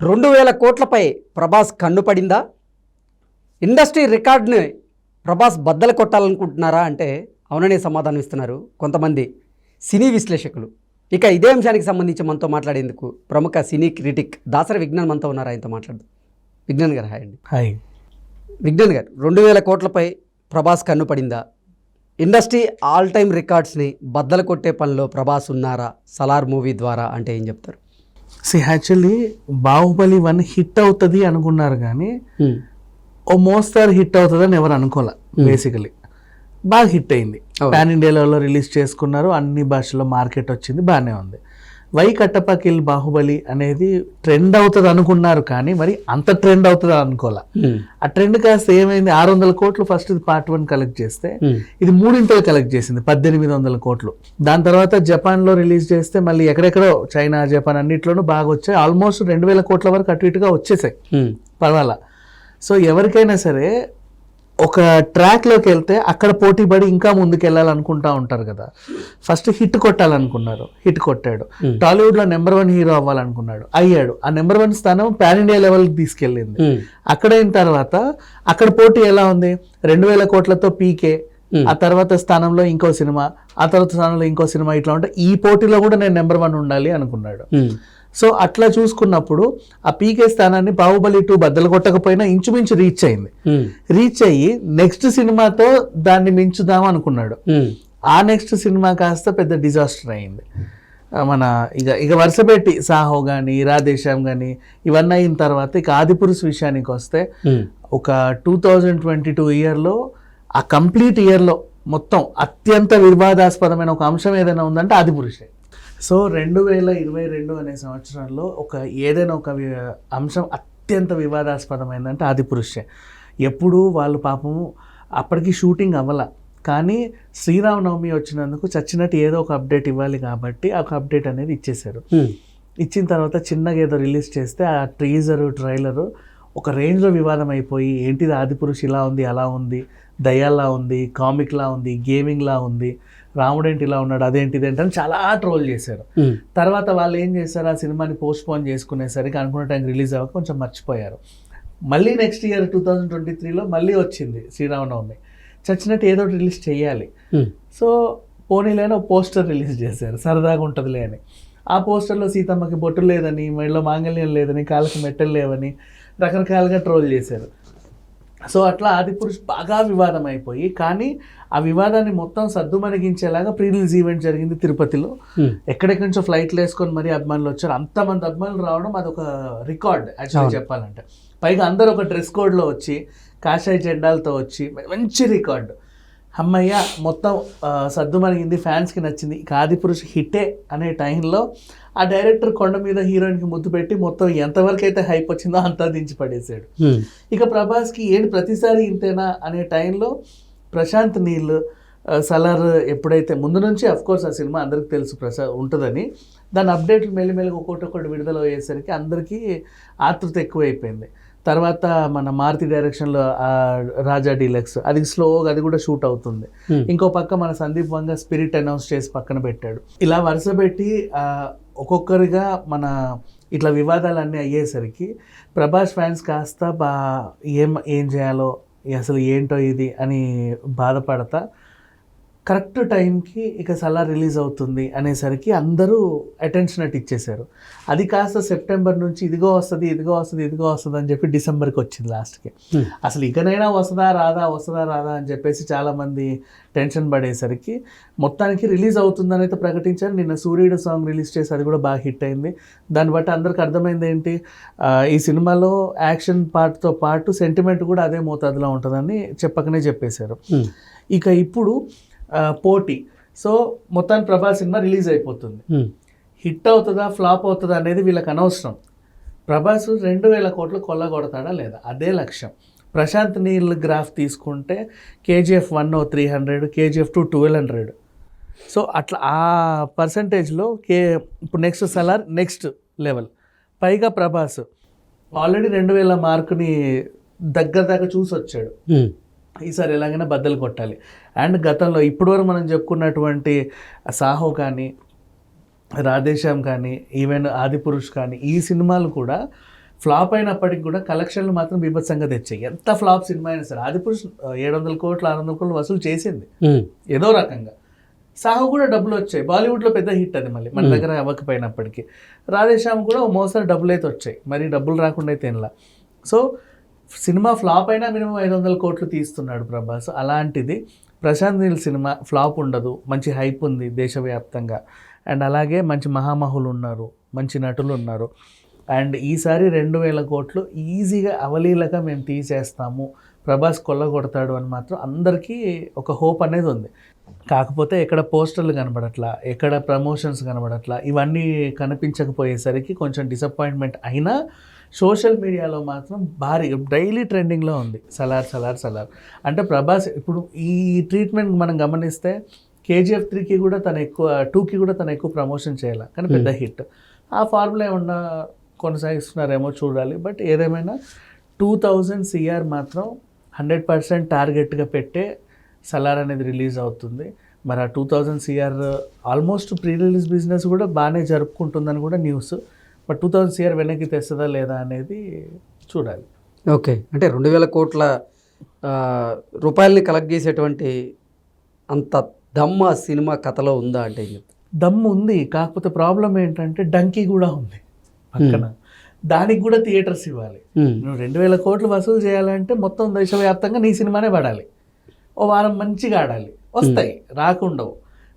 2,000 కోట్లపై ప్రభాస్ కన్ను పడిందా? ఇండస్ట్రీ రికార్డుని ప్రభాస్ బద్దలు కొట్టాలనుకుంటున్నారా అంటే అవుననే సమాధానం ఇస్తున్నారు కొంతమంది సినీ విశ్లేషకులు. ఇక ఇదే అంశానికి సంబంధించి మనతో మాట్లాడేందుకు ప్రముఖ సినీ క్రిటిక్ దాసరి విజ్ఞాన్ మనతో ఉన్నారు. ఆయనతో మాట్లాడదాం. విజ్ఞాన్ గారు హాయ్ అండి. హాయ్ విజ్ఞాన్ గారు, 2,000 కోట్లపై ప్రభాస్ కన్ను పడిందా? ఇండస్ట్రీ ఆల్ టైమ్ రికార్డ్స్ని బద్దలు కొట్టే పనిలో ప్రభాస్ ఉన్నారా సలార్ మూవీ ద్వారా అంటే ఏం చెప్తారు? యాక్చువల్లీ బాహుబలి 1 హిట్ అవుతుంది అనుకున్నారు కానీ ఓ మోస్తారు హిట్ అవుతుందని ఎవరు అనుకోలే. బేసికలీ బాగా హిట్ అయింది. పాన్ ఇండియాలో రిలీజ్ చేసుకున్నారు, అన్ని భాషల్లో మార్కెట్ వచ్చింది, బాగానే ఉంది. వై కట్టప్ప కిల్ బాహుబలి అనేది ట్రెండ్ అవుతుంది అనుకున్నారు కానీ మరి అంత ట్రెండ్ అవుతుంది అనుకోలే. ఆ ట్రెండ్ కాస్త ఏమైంది, 600 కోట్లు ఫస్ట్ పార్ట్ 1 కలెక్ట్ చేస్తే ఇది 3 కలెక్ట్ చేసింది, 1800 కోట్లు. దాని తర్వాత జపాన్లో రిలీజ్ చేస్తే మళ్ళీ ఎక్కడెక్కడో చైనా జపాన్ అన్నిట్లోనూ బాగా వచ్చాయి. ఆల్మోస్ట్ 2000 కోట్ల వరకు అటు ఇటుగా వచ్చేసాయి, పర్వాలా. సో ఎవరికైనా సరే ఒక ట్రాక్లోకి వెళ్తే అక్కడ పోటీ పడి ఇంకా ముందుకు వెళ్ళాలనుకుంటా ఉంటారు కదా. ఫస్ట్ హిట్ కొట్టాలనుకున్నారు, హిట్ కొట్టాడు. టాలీవుడ్లో నెంబర్ 1 హీరో అవ్వాలనుకున్నాడు, అయ్యాడు. ఆ నెంబర్ 1 స్థానం పాన్ ఇండియా లెవెల్కి తీసుకెళ్ళింది. అక్కడైన తర్వాత అక్కడ పోటీ ఎలా ఉంది, 2000 కోట్లతో పీకే, ఆ తర్వాత స్థానంలో ఇంకో సినిమా, ఆ తర్వాత స్థానంలో ఇంకో సినిమా, ఇట్లా ఉంటే ఈ పోటీలో కూడా నేను నెంబర్ 1 ఉండాలి అనుకున్నాడు. సో అట్లా చూసుకున్నప్పుడు ఆ పీకే స్థానాన్ని బాహుబలి 2 బద్దలు కొట్టకపోయినా ఇంచుమించు రీచ్ అయింది. రీచ్ అయ్యి నెక్స్ట్ సినిమాతో దాన్ని మించుదాం అనుకున్నాడు. ఆ నెక్స్ట్ సినిమా కాస్త పెద్ద డిజాస్టర్ అయింది. మన ఇక వరుస పెట్టి సాహో కానీ రాధేశ్యామ్ కానీ ఇవన్నీ అయిన తర్వాత ఇక ఆదిపురుష్ విషయానికి వస్తే ఒక 2022 ఇయర్లో, ఆ కంప్లీట్ ఇయర్లో మొత్తం అత్యంత వివాదాస్పదమైన ఒక అంశం ఏదైనా ఉందంటే ఆదిపురుషే. సో 2022 అనే సంవత్సరంలో ఏదైనా ఒక అంశం అత్యంత వివాదాస్పదమైందంటే ఆదిపురుషే. ఎప్పుడు వాళ్ళు పాపము అప్పటికి షూటింగ్ అవ్వాల, కానీ శ్రీరామనవమి వచ్చినందుకు చచ్చినట్టు ఏదో ఒక అప్డేట్ ఇవ్వాలి కాబట్టి ఒక అప్డేట్ అనేది ఇచ్చేశారు. ఇచ్చిన తర్వాత చిన్నగా ఏదో రిలీజ్ చేస్తే ఆ టీజరు ట్రైలరు ఒక రేంజ్లో వివాదం అయిపోయి, ఏంటిది ఆదిపురుష్ ఇలా ఉంది, అలా ఉంది, దయాల్లా ఉంది, కామిక్లా ఉంది, గేమింగ్లా ఉంది, రాముడు ఏంటి ఇలా ఉన్నాడు, అదేంటిది ఏంటని చాలా ట్రోల్ చేశారు. తర్వాత వాళ్ళు ఏం చేశారు, ఆ సినిమాని పోస్ట్ పోన్ చేసుకునేసరికి అనుకున్న టైం రిలీజ్ అవ్వక కొంచెం మర్చిపోయారు. మళ్ళీ నెక్స్ట్ ఇయర్ 2023లో మళ్ళీ వచ్చింది శ్రీరామనవమి, చచ్చినట్టు ఏదో రిలీజ్ చేయాలి. సో పోనీలేని పోస్టర్ రిలీజ్ చేశారు, సరదాగా ఉంటుందిలే అని. ఆ పోస్టర్లో సీతమ్మకి బొట్టు లేదని, మెడలో మాంగళ్యం లేదని, కాళ్ళకి మెట్టలు లేవని రకరకాలుగా ట్రోల్ చేశారు. సో అట్లా ఆదిపురుష్ బాగా వివాదం అయిపోయి, కానీ ఆ వివాదాన్ని మొత్తం సద్దుమణిగించేలాగా ప్రీ రిలీజ్ ఈవెంట్ జరిగింది తిరుపతిలో. ఎక్కడెక్కడి నుంచో ఫ్లైట్లు వేసుకొని మరీ అభిమానులు వచ్చారు. అంతమంది అభిమానులు రావడం అదొక రికార్డ్ యాక్చువల్లీ చెప్పాలంటే. పైగా అందరూ ఒక డ్రెస్ కోడ్లో వచ్చి, కాషాయ జెండాలతో వచ్చి, మంచి రికార్డు. అమ్మయ్య మొత్తం సద్దుమణిగింది, ఫ్యాన్స్కి నచ్చింది. ఇక ఆదిపురుష్ హిట్టే అనే టైంలో ఆ డైరెక్టర్ కొండ మీద హీరోయిన్కి ముద్దు పెట్టి మొత్తం ఎంతవరకు అయితే హైప్ వచ్చిందో అంతా దించి పడేసాడు. ఇక ప్రభాస్కి ఏంటి ప్రతిసారి ఇంతేనా అనే టైంలో ప్రశాంత్ నీల్ సలార్ ఎప్పుడైతే ముందు నుంచి అఫ్కోర్స్ ఆ సినిమా అందరికి తెలుసు ఉంటుందని, దాని అప్డేట్లు మెల్లిమెల్లిగా ఒక్కొక్కటి విడుదల అయ్యేసరికి అందరికీ ఆతృత ఎక్కువైపోయింది. తర్వాత మన మారుతి డైరెక్షన్లో రాజా డీలక్స్, అది స్లోగా అది కూడా షూట్ అవుతుంది. ఇంకో పక్క మన సందీప్ వంగ స్పిరిట్ అనౌన్స్ చేసి పక్కన పెట్టాడు. ఇలా వరుస పెట్టి ఒక్కొక్కరిగా మన ఇట్లా వివాదాలన్నీ అయ్యేసరికి ప్రభాస్ ఫ్యాన్స్ కాస్త ఏం చేయాలో, అసలు ఏంటో ఇది అని బాధపడతా కరెక్ట్ టైంకి ఇక సలార్ రిలీజ్ అవుతుంది అనేసరికి అందరూ అటెన్షన్ అటు ఇచ్చేశారు. అది కాస్త సెప్టెంబర్ నుంచి ఇదిగో వస్తుంది అని చెప్పి డిసెంబర్కి వచ్చింది లాస్ట్కి. అసలు ఇకనైనా వస్తుందా రాదా అని చెప్పేసి చాలామంది టెన్షన్ పడేసరికి మొత్తానికి రిలీజ్ అవుతుందని అయితే ప్రకటించారు. నిన్న సూర్యుడు సాంగ్ రిలీజ్ చేసి అది కూడా బాగా హిట్ అయింది. దాన్ని బట్టి అందరికి అర్థమైంది ఏంటి, ఈ సినిమాలో యాక్షన్ పార్ట్తో పాటు సెంటిమెంట్ కూడా అదే మోతాదులో ఉంటుందని చెప్పకనే చెప్పేశారు. ఇక ఇప్పుడు పోటీ. సో మొత్తాన్ని ప్రభాస్ సినిమా రిలీజ్ అయిపోతుంది. హిట్ అవుతుందా ఫ్లాప్ అవుతుందా అనేది వీళ్ళకి అనవసరం. ప్రభాస్ 2000 కోట్లు కొల్లగొడతాడా లేదా, అదే లక్ష్యం. ప్రశాంత్ నీల్ గ్రాఫ్ తీసుకుంటే KGF 1 300, KGF 2 1200. సో అట్లా ఆ పర్సంటేజ్లో ఇప్పుడు నెక్స్ట్ సలార్ నెక్స్ట్ లెవెల్. పైగా ప్రభాస్ ఆల్రెడీ 2000 మార్కుని దగ్గర చూసి వచ్చాడు. ఈసారి ఎలాగైనా బద్దలు కొట్టాలి. అండ్ గతంలో ఇప్పటివరకు మనం చెప్పుకున్నటువంటి సాహో కానీ రాధేశ్యామ్ కానీ ఈవెన్ ఆదిపురుష్ కానీ ఈ సినిమాలు కూడా ఫ్లాప్ అయినప్పటికి కూడా కలెక్షన్లు మాత్రం బీభత్సంగా తెచ్చాయి. ఎంత ఫ్లాప్ సినిమా అయినా సరే ఆదిపురుష్ 700 కోట్లు 600 కోట్లు వసూలు చేసింది ఏదో రకంగా. సాహో కూడా డబ్బులు వచ్చాయి, బాలీవుడ్లో పెద్ద హిట్ అది, మళ్ళీ మన దగ్గర అవ్వకపోయినప్పటికీ. రాధేశ్యామ్ కూడా ఓ మోస్తరు డబ్బులు అయితే వచ్చాయి, మరి డబ్బులు రాకుండా అయితే ఏం లా. సో సినిమా ఫ్లాప్ అయినా మినిమం 500 కోట్లు తీస్తున్నాడు ప్రభాస్. అలాంటిది ప్రశాంత్ నీల్ సినిమా ఫ్లాప్ ఉండదు, మంచి హైప్ ఉంది దేశవ్యాప్తంగా. అండ్ అలాగే మంచి మహామహులు ఉన్నారు, మంచి నటులు ఉన్నారు. అండ్ ఈసారి 2000 కోట్లు ఈజీగా అవలీలగా మేము తీసేస్తాము, ప్రభాస్ కొల్లగొడతాడు అని మాత్రం అందరికీ ఒక హోప్ అనేది ఉంది. కాకపోతే ఎక్కడ పోస్టర్లు కనబడట్లా, ఎక్కడ ప్రమోషన్స్ కనబడట్లా, ఇవన్నీ కనిపించకపోయేసరికి కొంచెం డిసప్పాయింట్మెంట్ అయినా సోషల్ మీడియాలో మాత్రం భారీ డైలీ ట్రెండింగ్లో ఉంది సలార్ సలార్ సలార్. అంటే ప్రభాస్ ఇప్పుడు ఈ ట్రీట్మెంట్ మనం గమనిస్తే KGF 3కి కూడా తను ఎక్కువ, 2కి కూడా తను ఎక్కువ ప్రమోషన్ చేయాలి, కానీ పెద్ద హిట్. ఆ ఫార్ములా ఏమన్నా కొనసాగిస్తున్నారేమో చూడాలి. బట్ ఏదేమైనా 2000 CR మాత్రం 100% టార్గెట్గా పెట్టే సలార్ అనేది రిలీజ్ అవుతుంది. మరి ఆ 2000 CR almost pre release business కూడా బాగానే జరుపుకుంటుందని కూడా న్యూస్. బట్ 2000 CR వెనక్కి తెస్తుందా లేదా అనేది చూడాలి. ఓకే, అంటే 2000 కోట్ల రూపాయలని కలెక్ట్ చేసేటువంటి అంత దమ్మ సినిమా కథలో ఉందా అంటే ఏం చెప్తారు? దమ్ము ఉంది, కాకపోతే ప్రాబ్లం ఏంటంటే డంకీ కూడా ఉంది పక్కన, దానికి కూడా థియేటర్స్ ఇవ్వాలి. నువ్వు 2000 కోట్లు వసూలు చేయాలంటే మొత్తం దేశవ్యాప్తంగా నీ సినిమానే పడాలి, ఓ వారం మంచిగా ఆడాలి, వస్తాయి రాకుండవు.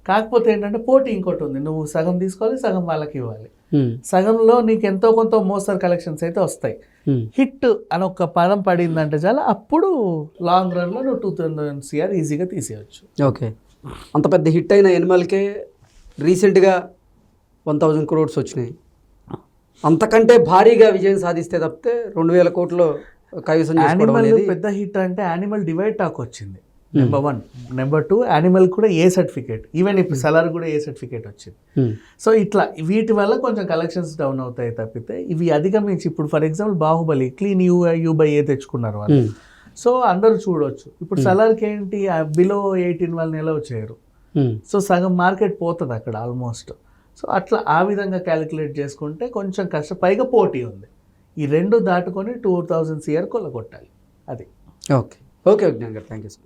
కాకపోతే ఏంటంటే పోటీ ఇంకోటి ఉంది, నువ్వు సగం తీసుకోవాలి, సగం వాళ్ళకి ఇవ్వాలి. సగంలో నీకు ఎంతో కొంత మోస్తరు కలెక్షన్స్ అయితే వస్తాయి. హిట్ అని ఒక పదం పడిందంటే చాలా, అప్పుడు లాంగ్ రన్లో నువ్వు 2000 CR ఈజీగా తీసేయచ్చు. ఓకే, అంత పెద్ద హిట్ అయిన ఎనిమల్కే రీసెంట్గా 1000 crores వచ్చినాయి. అంతకంటే భారీగా విజయం సాధిస్తే తప్పితే 2000 కోట్లు కైవసం చేసుకోవడం అనేది పెద్ద హిట్. అంటే యానిమల్ డివైడ్ టాక్ వచ్చింది నెంబర్ 1. నెంబర్ 2 యానిమల్ కూడా ఏ సర్టిఫికేట్, ఈవెన్ ఇప్పుడు సలార్ కూడా ఏ సర్టిఫికేట్ వచ్చింది. సో ఇట్లా వీటి వల్ల కొంచెం కలెక్షన్స్ డౌన్ అవుతాయి తప్పితే ఇవి అధిగమించి, ఇప్పుడు for example Baahubali clean U/A తెచ్చుకున్నారు వాళ్ళు, సో అందరూ చూడొచ్చు. ఇప్పుడు సలార్కి ఏంటి, బిలో 18 వాళ్ళని ఎలా చేయరు, సో సగం మార్కెట్ పోతుంది అక్కడ ఆల్మోస్ట్. సో అట్లా ఆ విధంగా క్యాలిక్యులేట్ చేసుకుంటే కొంచెం కష్టం, పైగా పోటీ ఉంది. ఈ రెండు దాటుకొని 2000 CR కొల్లగొట్టాలి అది. ఓకే ఓకే విజ్ఞాన్ గారు, థ్యాంక్ యూ.